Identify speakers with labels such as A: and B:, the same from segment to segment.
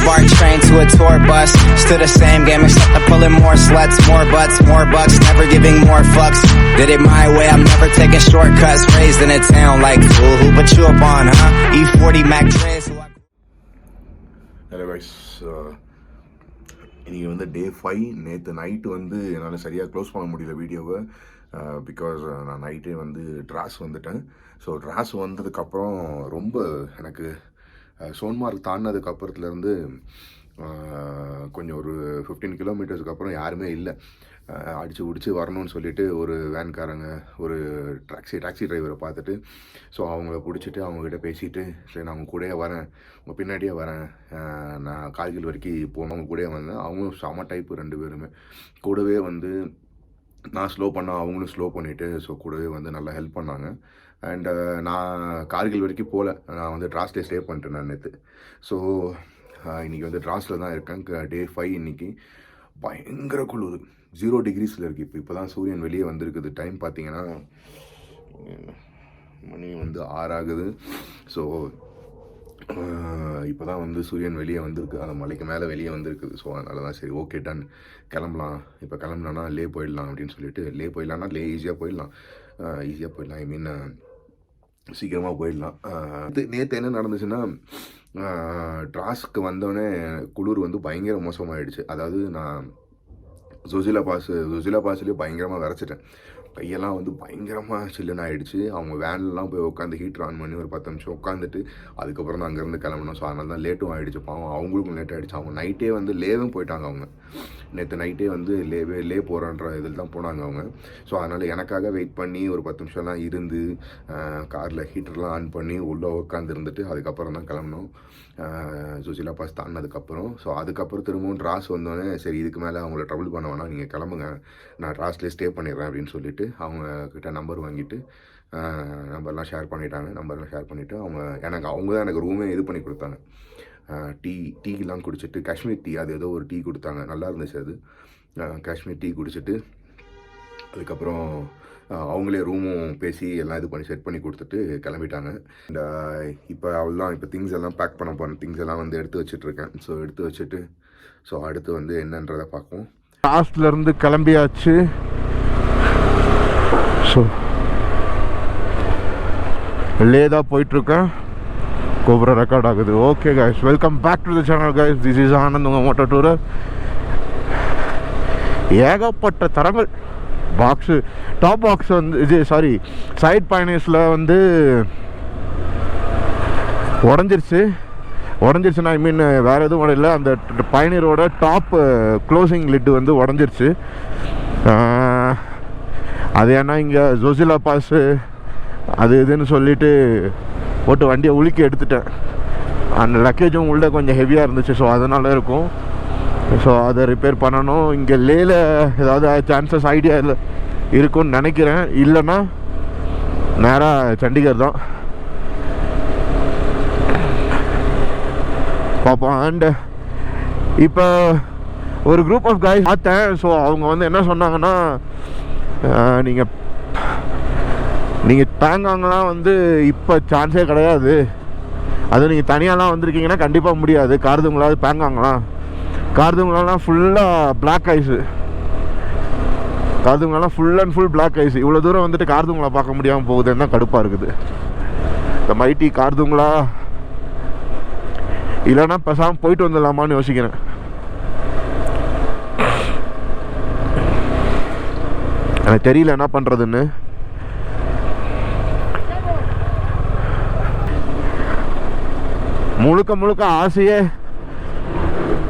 A: BART train to a tour bus. Still the same game except I'm pulling more sluts, more butts, more bucks, never giving more fucks. Did it my way, I'm never taking shortcuts. Raised in a town like fool, who put you up on, huh? E40 Mac Dras.
B: Hello guys, இன்றைக்கி வந்து டே 5. நேற்று night வந்து என்னால் சரியாக close பண்ண முடியல வீடியோவை. Because நான் நைட்டே வந்து ட்ராஸ் வந்துட்டேன். ஸோ ட்ராஸ் வந்ததுக்கப்புறம் ரொம்ப எனக்கு சோன்மார்க் தாண்டினதுக்கப்புறத்துலேருந்து கொஞ்சம் ஒரு 15 கிலோமீட்டர்ஸ்க்கு அப்புறம் யாருமே இல்லை. அடித்து பிடிச்சி வரணும்னு சொல்லிவிட்டு ஒரு வேன்காரங்க ஒரு டாக்ஸி டிரைவரை பார்த்துட்டு ஸோ அவங்கள பிடிச்சிட்டு அவங்கக்கிட்ட பேசிவிட்டு சரி நான் அவங்க கூடயே வரேன், உங்கள் பின்னாடியே வரேன், நான் கார்கில் வரைக்கும் போனவங்க கூடயே வந்தேன். அவங்களும் செம டைப்பு 2 பேருமே. கூடவே வந்து நான் ஸ்லோ பண்ணால் அவங்களும் ஸ்லோ பண்ணிவிட்டு ஸோ கூடவே வந்து நல்லா ஹெல்ப் பண்ணாங்க. அண்ட் நான் கார்கில் வரைக்கும் போகல, நான் வந்து ட்ராஸ்லேயே ஸ்டே பண்ணிட்டேன் நான் நேற்று. ஸோ இன்றைக்கி வந்து ட்ராஸில் தான் இருக்கேன். டே 5 இன்றைக்கி. பயங்கர குளிர், 0 டிகிரிஸில் இருக்குது. இப்போ தான் சூரியன் வெளியே வந்திருக்குது. டைம் பார்த்தீங்கன்னா மணி வந்து 6 ஆகுது. ஸோ இப்போ தான் வந்து சூரியன் வெளியே வந்திருக்கு, அந்த மலைக்கு மேலே வெளியே வந்திருக்குது. ஸோ அதனால தான் சரி ஓகே டன் கிளம்பலாம். இப்போ கிளம்புனா லே போயிடலாம் அப்படின்னு சொல்லிட்டு லே போயிடலான்னா ஈஸியாக போயிடலாம். ஐ மீன் சீக்கிரமாக போயிடலாம். நேற்று என்ன நடந்துச்சுன்னா ட்ராஸ்க்கு வந்தோடனே குளிர் வந்து பயங்கர மோசமாகிடுச்சு. அதாவது நான் ஜொசிலா பாஸ்லேயே பயங்கரமாக விரைச்சிட்டேன். கையெல்லாம் வந்து பயங்கரமாக சில்லுன்னு ஆகிடுச்சு. அவங்க வேன்லாம் போய் உட்காந்து ஹீட்டர் ஆன் பண்ணி ஒரு 10 நிமிஷம் உட்காந்துட்டு அதுக்கப்புறம் தான் அங்கேருந்து கிளம்பணும். ஸோ அதனால தான் லேட்டும் ஆகிடுச்சு. பாவம் அவங்களுக்கும் லேட் ஆகிடுச்சு. அவங்க நைட்டே வந்து லேவும் போயிட்டாங்க. அவங்க நேற்று நைட்டே வந்து லே போகிறன்ற இதில் தான் போனாங்க அவங்க. ஸோ அதனால் எனக்காக வெயிட் பண்ணி ஒரு 10 நிமிஷம்லாம் இருந்து காரில் ஹீட்டர்லாம் ஆன் பண்ணி உள்ளே உட்காந்து இருந்துட்டு அதுக்கப்புறம் தான் கிளம்பணும் ஜொசிலா பாஸ் தாண்டினதுக்கப்புறம். ஸோ அதுக்கப்புறம் திரும்பவும் ட்ராஸ் வந்தோடனே சரி இதுக்கு மேலே அவங்கள ட்ரபிள் பண்ண வேணாம், நீங்கள் கிளம்புங்க, நான் ட்ராஸ்லேயே ஸ்டே பண்ணிடுறேன் அப்படின்னு சொல்லிட்டு அவங்கக்கிட்ட நம்பர் வாங்கிட்டு நம்பர்லாம் ஷேர் பண்ணிவிட்டு அவங்க தான் எனக்கு ரூமே இது பண்ணி கொடுத்தாங்க. டீலாம் குடிச்சிட்டு காஷ்மீர் டீ அது ஏதோ ஒரு டீ கொடுத்தாங்க, நல்லா இருந்துச்சு அது. காஷ்மீர் டீ குடிச்சிட்டு அதுக்கப்புறம் அவங்களே ரூமும் பேசி எல்லாம் இது பண்ணி செட் பண்ணி கொடுத்துட்டு கிளம்பிட்டாங்க. அண்ட் இப்போ அவ்வளோதான். இப்போ திங்ஸ் எல்லாம் பேக் பண்ண போகிறேன். திங்ஸ் எல்லாம் வந்து எடுத்து வச்சுட்ருக்கேன். ஸோ எடுத்து வச்சுட்டு ஸோ அடுத்து வந்து என்னன்றதை பார்ப்போம்.
C: லாஸ்ட்லேருந்து கிளம்பியாச்சு. ஸோ லே தான் போயிட்டுருக்கேன். கோபுரா ரெக்கார்ட் ஆகுது. Okay guys, welcome back to the channel guys. This is Anand, உங்கள் மோட்டோ டூரர். ஏகப்பட்ட தரங்கள் பாக்ஸு, டாப் பாக்ஸ் வந்து இது சைட் பயனர்ஸில் வந்து உடஞ்சிருச்சுன்னா ஐ மீன் வேறு எதுவும் உடையில, அந்த பயனரோட டாப் க்ளோசிங் லிட்டு வந்து உடஞ்சிருச்சு. அது ஏன்னா இங்கே ஜொசிலா பாஸு அது இதுன்னு சொல்லிட்டு போட்டு வண்டியை உலுக்கி எடுத்துட்டேன். அந்த லக்கேஜும் உள்ளே கொஞ்சம் ஹெவியாக இருந்துச்சு. ஸோ அதனால இருக்கும். ஸோ அதை ரிப்பேர் பண்ணணும். இங்கே லேல ஏதாவது சான்சஸ் ஐடியா இல்லை இருக்குன்னு நினைக்கிறேன். இல்லைன்னா நேராக சண்டிகர் தான் பார்ப்போம். அண்டு இப்போ ஒரு குரூப் ஆஃப் கைஸ் பார்த்தேன். ஸோ அவங்க வந்து என்ன சொன்னாங்கன்னா, நீங்கள் பேங்காங்கெலாம் வந்து இப்போ சான்ஸே கிடையாது, அதுவும் நீங்கள் தனியாலாம் வந்திருக்கீங்கன்னா கண்டிப்பாக முடியாது. கார்துங்களாம் ஃபுல்லாக பிளாக் ஐஸு, கார்துங்களாம் full and full black ice. இவ்வளோ தூரம் வந்துட்டு கார்துங்களா பார்க்க முடியாமல் போகுதுன்னு தான் கடுப்பாக இருக்குது. இந்த மைட்டி கார்துங்களா இல்லைன்னா பேசாமல் போயிட்டு வந்துடலாமான்னு யோசிக்கிறேன். எனக்கு தெரியல என்ன பண்ணுறதுன்னு. முழுக்க ஆசையே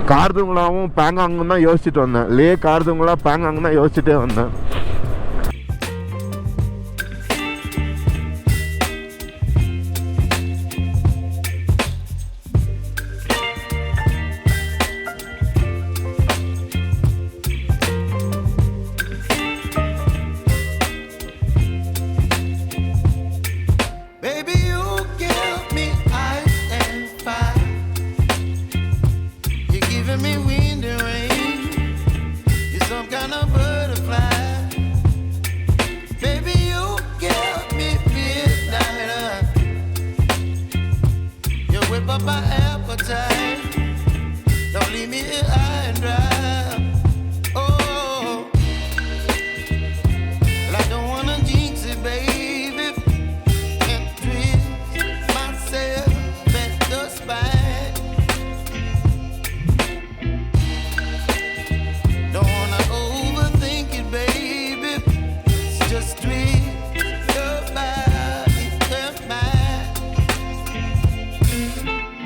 C: கார்துங்களாவும் பேங்காங்கும் தான் யோசிச்சுட்டு வந்தேன். லே கார்துங்களா பேங்காங் தான் யோசிச்சுட்டே வந்தேன்.
D: leave me here high and dry. Oh, well, I don't wanna jinx it, baby, and twist myself at the spine. Don't wanna overthink it, baby. It's just twist your body and mine.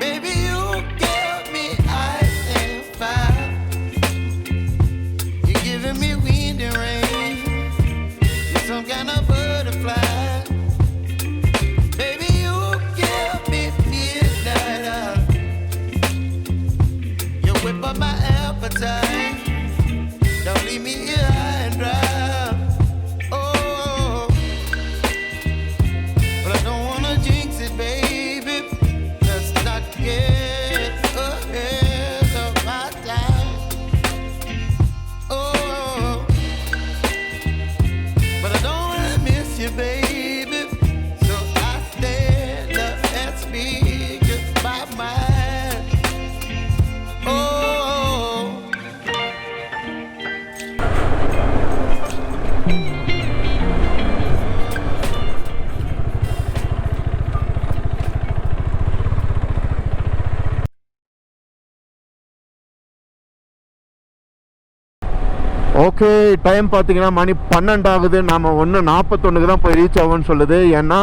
D: Baby, you give me ice and fire. You're giving me wind and rain. You're some kind of butterfly. Baby, you give me midnight. You whip up my appetite. Don't leave me here high and dry. Oh, but I don't wanna jinx it, baby. Let's not get ahead of my time. Oh, but I don't wanna miss you, baby. So I stand up and speak my mind. Oh.
C: Okay, time பார்த்தீங்கன்னா மணி 12 ஆகுது. நாம் 1:41 தான் போய் reach ஆகும்னு சொல்லுது. ஏன்னா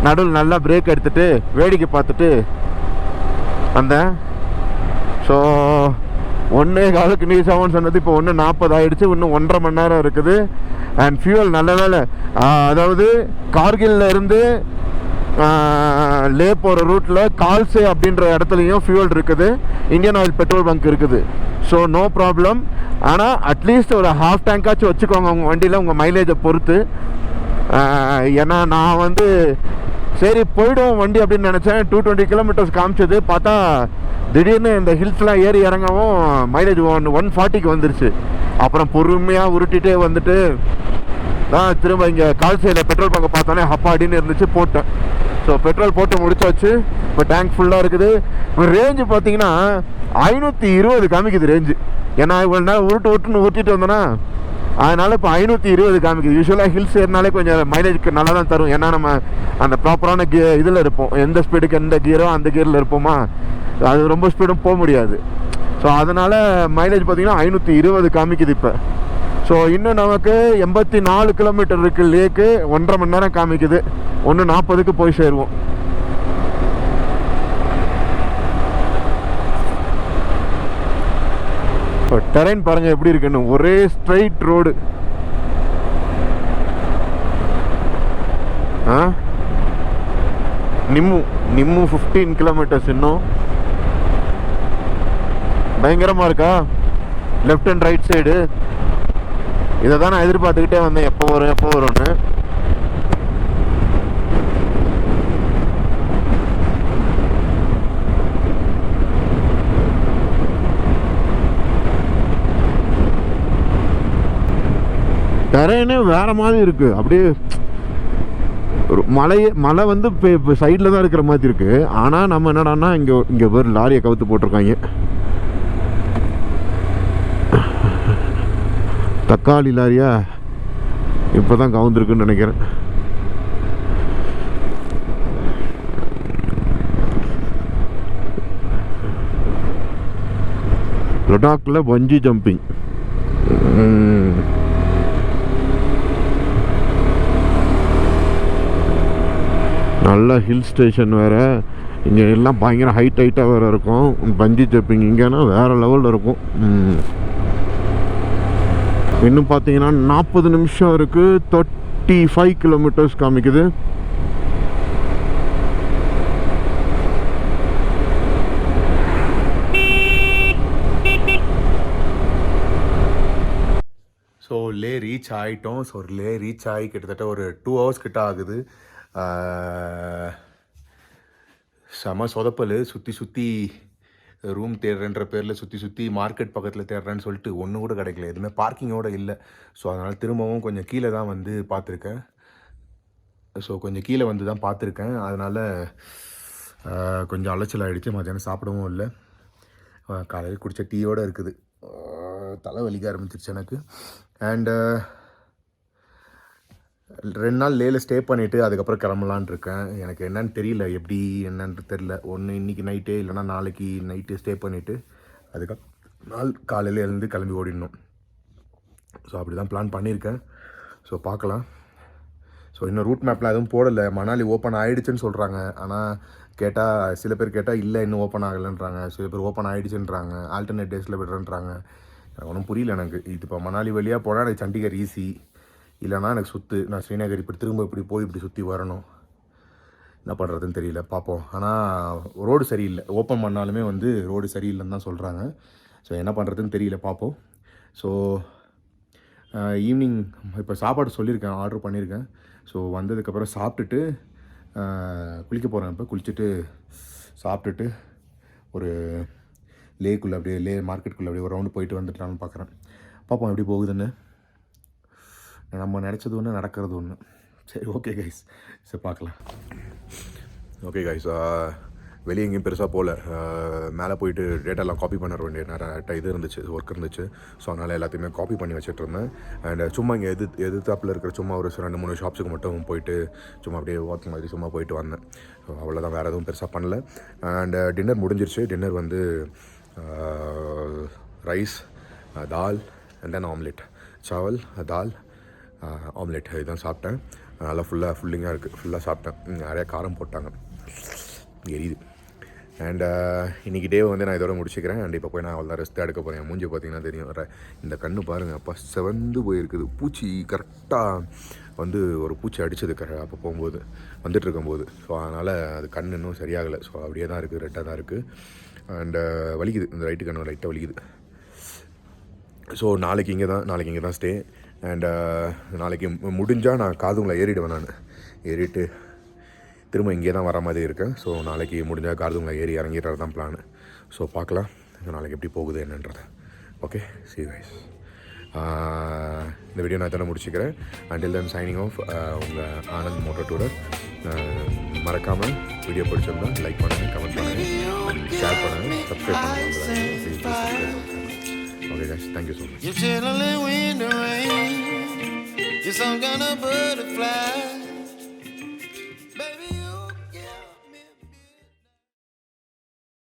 C: நடுவில் நல்லா பிரேக் எடுத்துகிட்டு வேடிக்கை பார்த்துட்டு வந்தேன். ஸோ 1:15 ரீச் ஆகும்னு சொன்னது இப்போ 1:40 ஆகிடுச்சு. இன்னும் 1.5 மணி நேரம் இருக்குது. அண்ட் ஃபியூவல் நல்ல வேலை, அதாவது கார்கில்ல இருந்து லே போகிற ரூட்டில் கால்சே அப்படின்ற இடத்துலையும் ஃபியூவல் இருக்குது. இந்தியன் ஆயில் பெட்ரோல் பங்க் இருக்குது. So no problem. ஆனால் அட்லீஸ்ட் ஒரு ஹாஃப் டேங்காச்சும் வச்சுக்கோங்க உங்கள் வண்டியில், உங்கள் மைலேஜை பொறுத்து. ஏன்னா நான் வந்து சரி போய்டும் வண்டி அப்படின்னு நினச்சேன். 220 கிலோமீட்டர்ஸ் காமிச்சது. பார்த்தா திடீர்னு இந்த ஹில்ஸ்லாம் ஏறி இறங்கவும் மைலேஜ் 140க்கு வந்துருச்சு. அப்புறம் பொறுமையாக உருட்டிகிட்டே வந்துட்டு தான் திரும்ப இங்கே கால்சையில் பெட்ரோல் பங்க் பார்த்தோன்னே ஹப்பாடின்னு இருந்துச்சு, போட்டேன். ஸோ பெட்ரோல் போட்டு முடிச்சாச்சு. இப்போ டேங்க் ஃபுல்லாக இருக்குது. இப்போ ரேஞ்சு பார்த்தீங்கன்னா 520 காமிக்குது ரேஞ்சு. ஏன்னா இவ்வளோ நேரம் உருட்டிட்டு வந்தோன்னா அதனால் இப்போ 520 காமிக்குது. யூஸ்வலாக ஹில்ஸ் ஏறினாலே கொஞ்சம் மைலேஜுக்கு நல்லா தான் தரும். ஏன்னா நம்ம அந்த ப்ராப்பரான இதில் இருப்போம். எந்த ஸ்பீடுக்கு எந்த கியரோ அந்த கியரில் இருப்போமா, அது ரொம்ப ஸ்பீடும் போக முடியாது. ஸோ அதனால் மைலேஜ் பார்த்திங்கன்னா 520 காமிக்குது இப்போ. ஸோ இன்னும் நமக்கு 84 கிலோமீட்டர் இருக்குது லேக்கு. 1.5 மணி நேரம் காமிக்குது. 1:40க்கு போய் சேருவோம். இப்போ டெரைன் பாருங்கள் எப்படி இருக்குன்னு. ஒரே ஸ்ட்ரைட் ரோடு. நிம்மு 15 கிலோமீட்டர்ஸ் இன்னும். பயங்கரமாக இருக்கா லெஃப்ட் அண்ட் ரைட் சைடு. இதை தான் நான் எதிர்பார்த்துக்கிட்டே வந்தேன், எப்போ வரும்னு. டெரைனே வேற மாதிரி இருக்கு. அப்படியே மலை வந்து இப்போ சைடில் தான் இருக்கிற மாதிரி இருக்கு. ஆனால் நம்ம என்னடான்னா இங்கே ஒரு லாரியை கவுத்து போட்டிருக்காங்க. தக்காளி லாரியா இப்போ தான் கவுந்துருக்குன்னு நினைக்கிறேன். லடாக்கில் பஞ்சி ஜம்பிங். நல்ல ஹில் ஸ்டேஷன் வேறு. இங்கே எல்லாம் பயங்கர ஹைட்டாக வேறு இருக்கும். பஞ்சி ஜம்பிங் இங்கேனா வேறு லெவலில் இருக்கும். இன்னும் பார்த்தீங்கன்னா 40 நிமிஷம் இருக்குது. 35 கிலோமீட்டர்ஸ் காமிக்குது.
B: ஸோ லே ரீச் ஆகிட்டோம். ஸோ லே ரீச் ஆகி கிட்டத்தட்ட ஒரு 2 ஹவர்ஸ் கிட்ட ஆகுது. செம சொதப்பல். சுற்றி ரூம் தேடுறேன்ற பேரில் சுற்றி மார்க்கெட் பக்கத்தில் தேடுறேன்னு சொல்லிட்டு ஒன்று கூட கிடைக்கல. எதுவுமே பார்க்கிங்கோடு இல்லை. ஸோ அதனால் திரும்பவும் கொஞ்சம் கீழே தான் வந்து பார்த்துருக்கேன். அதனால் கொஞ்சம் அலைச்சல் ஆகிடுச்சு. மத்தியானம் சாப்பிடவும் இல்லை. காலையில் குடித்த டீயோடு இருக்குது. தலை வலிக்க ஆரம்பிச்சிருச்சு எனக்கு. அண்டு 2 நாள் லேயில் ஸ்டே பண்ணிவிட்டு அதுக்கப்புறம் கிளம்பலான் இருக்கேன். எனக்கு என்னன்னு தெரியல, எப்படி என்னன்னு தெரில. ஒன்று இன்றைக்கி நைட்டே இல்லைனா நாளைக்கு நைட்டு ஸ்டே பண்ணிவிட்டு அதுக்கப்புறம் நாள் காலையில் எழுந்து கிளம்பி ஓடிடணும். ஸோ அப்படி தான் பிளான் பண்ணியிருக்கேன். ஸோ பார்க்கலாம். ஸோ இன்னும் ரூட் மேப்பில் எதுவும் போடலை. மணாலி ஓப்பன் ஆகிடுச்சுன்னு சொல்கிறாங்க. ஆனால் கேட்டால் சில பேர் கேட்டால் இல்லை இன்னும் ஓப்பன் ஆகலைன்றாங்க, சில பேர் ஓப்பன் ஆகிடுச்சுன்றாங்க, ஆல்டர்னேட் டேஸில் விடுறேன்றாங்க. எனக்கு ஒன்றும் புரியல எனக்கு. இது இப்போ மணாலி வழியாக போனால் எனக்கு சண்டிகர் ஈஸி, இல்லைனா எனக்கு நான் ஸ்ரீநகர் இப்படி திரும்ப இப்படி போய் இப்படி சுற்றி வரணும். என்ன பண்ணுறதுன்னு தெரியல, பார்ப்போம். ஆனால் ரோடு சரியில்லை, ஓப்பன் பண்ணாலுமே ரோடு சரியில்லைன்னு தான் சொல்கிறாங்க. ஸோ என்ன பண்ணுறதுன்னு தெரியல, பார்ப்போம். ஸோ ஈவினிங் இப்போ சாப்பாடு சொல்லியிருக்கேன், ஆர்டர் பண்ணியிருக்கேன். ஸோ வந்ததுக்கப்புறம் சாப்பிட்டுட்டு குளிக்க போகிறேன். இப்போ குளிச்சுட்டு சாப்பிட்டுட்டு ஒரு லேக்குள்ளே அப்படியே மார்க்கெட்டுக்குள்ளே அப்படியே ஒரு ரவுண்டு போயிட்டு வந்துட்டலான்னு பார்க்குறேன். பார்ப்போம் எப்படி போகுதுன்னு. நம்ம நினச்சது ஒன்று, நடக்கிறது ஒன்று. சரி, ஓகே கைஸ், சரி பார்க்கலாம். ஓகே கைஸ், வெளியே எங்கேயும் பெருசாக போகல. மேலே போயிட்டு டேட்டாலாம் காப்பி பண்ண வேண்டிய நிறைய இது இருந்துச்சு, ஒர்க் இருந்துச்சு. ஸோ அதனால் எல்லாத்தையுமே காப்பி பண்ணி வச்சுட்டு இருந்தேன். அண்ட் சும்மா இங்கே எதிர்த்தாப்பில் இருக்கிற சும்மா ஒரு 2-3 ஷாப்ஸுக்கு மட்டும் போயிட்டு சும்மா அப்படியே வாக் மாதிரி சும்மா போயிட்டு வந்தேன். ஸோ அவ்வளோதான், வேறு எதுவும் பெருசாக பண்ணல. அண்ட் டின்னர் முடிஞ்சிருச்சு. Dinner rice, dal and then omelette. சாவல், தால், ஆம்லெட் இதுதான் சாப்பிட்டேன். நல்லா ஃபுல்லிங்காக இருக்குது. ஃபுல்லாக சாப்பிட்டேன். நிறையா காரம் போட்டாங்க, எரியுது. அண்ட் இன்றைக்கி டே நான் இதோட முடிச்சுக்கிறேன். அண்ட் இப்போ போய் நான் அவ்வளோ ரெஸ்ட் எடுக்க போகிறேன். மூஞ்சி பார்த்தீங்கன்னா தெரியும், இந்த கண்ணு பாருங்கள் அப்போ செவந்து போயிருக்குது. பூச்சி கரெக்டாக ஒரு பூச்சி அடித்தது அப்போ போகும்போது வந்துட்டுருக்கும்போது. ஸோ அதனால் அது கண் இன்னும் சரியாகலை. ஸோ அப்படியே தான் இருக்குது, ரெட்டாக தான் இருக்குது. அண்டு வலிக்குது, இந்த ரைட்டு கண்ணு லைட்டாக வலிக்குது. ஸோ நாளைக்கு இங்கே தான் ஸ்டே. அண்டு நாளைக்கு முடிஞ்சால் நான் காதுங்களை ஏறிடுவேன். நான் ஏறிட்டு திரும்ப இங்கே தான் வர மாதிரி இருக்கேன். ஸோ நாளைக்கு முடிஞ்சால் கார்துங்களை ஏறி இறங்கிடுறது தான் பிளான். ஸோ பார்க்கலாம் நாளைக்கு எப்படி போகுது என்னன்றது. Okay, see you guys. இந்த வீடியோ நான் தானே முடிச்சுக்கிறேன். until then signing off. உங்கள் ஆனந்த் மோட்டோ டூரர். மறக்காமல் வீடியோ பிடிச்சிருந்தா லைக் பண்ணுங்கள், கமெண்ட் பண்ணுங்கள், ஷேர் பண்ணுங்கள், சப்ஸ்கிரைப் பண்ணுங்கள். Okay guys, thank you so much.
D: You're chilling in the rain. You're some kind of butterfly.